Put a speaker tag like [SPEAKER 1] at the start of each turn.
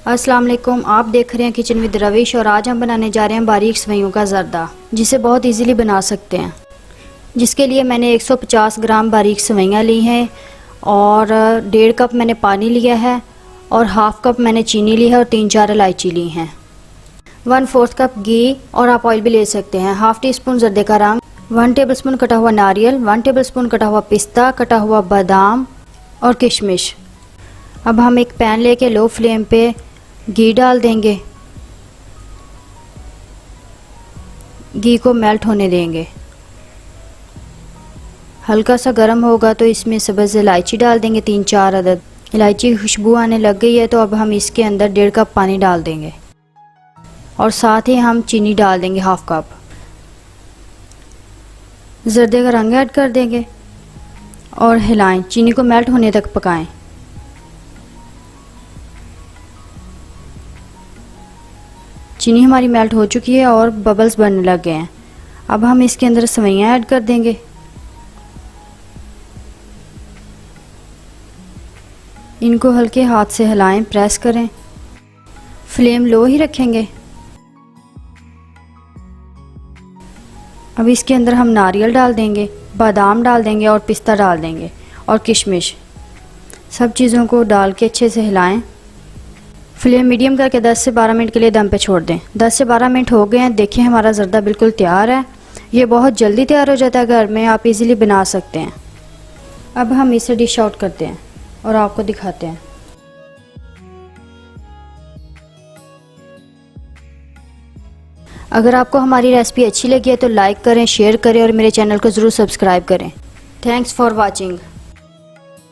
[SPEAKER 1] अस्सलाम वालेकुम, आप देख रहे हैं किचन विद रविश और आज हम बनाने जा रहे हैं बारीक सेवइयों का ज़र्दा, जिसे बहुत इजीली बना सकते हैं। जिसके लिए मैंने 150 ग्राम बारीक सेवइयाँ ली हैं और 1.5 कप मैंने पानी लिया है और हाफ़ कप मैंने चीनी ली है और 3-4 इलायची ली हैं। 1/4 कप घी और आप ऑयल भी ले सकते हैं। हाफ़ टी स्पून ज़र्दे का रंग, 1 टेबलस्पून कटा हुआ नारियल, 1 टेबलस्पून कटा हुआ पिस्ता, कटा हुआ बादाम और किशमिश। अब हम एक पैन लेके लो फ्लेम पे घी डाल देंगे। घी को मेल्ट होने देंगे। हल्का सा गर्म होगा तो इसमें सब्ज़ इलायची डाल देंगे, 3-4 अदद। इलायची की खुशबू आने लग गई है तो अब हम इसके अंदर 1.5 कप पानी डाल देंगे और साथ ही हम चीनी डाल देंगे, हाफ़ कप। ज़र्दे का रंग ऐड कर देंगे और हिलाएं, चीनी को मेल्ट होने तक पकाएं। चीनी हमारी मेल्ट हो चुकी है और बबल्स बनने लग गए हैं। अब हम इसके अंदर सेवइयाँ ऐड कर देंगे। इनको हल्के हाथ से हिलाएं, प्रेस करें। फ्लेम लो ही रखेंगे। अब इसके अंदर हम नारियल डाल देंगे, बादाम डाल देंगे और पिस्ता डाल देंगे और किशमिश। सब चीज़ों को डाल के अच्छे से हिलाएं। फ्लेम मीडियम करके 10 से 12 मिनट के लिए दम पे छोड़ दें। 10 से 12 मिनट हो गए हैं। देखिए हमारा ज़र्दा बिल्कुल तैयार है। ये बहुत जल्दी तैयार हो जाता है, घर में आप इजीली बना सकते हैं। अब हम इसे डिश आउट करते हैं और आपको दिखाते हैं। अगर आपको हमारी रेसिपी अच्छी लगी है तो लाइक करें, शेयर करें और मेरे चैनल को ज़रूर सब्सक्राइब करें। Thanks for watching.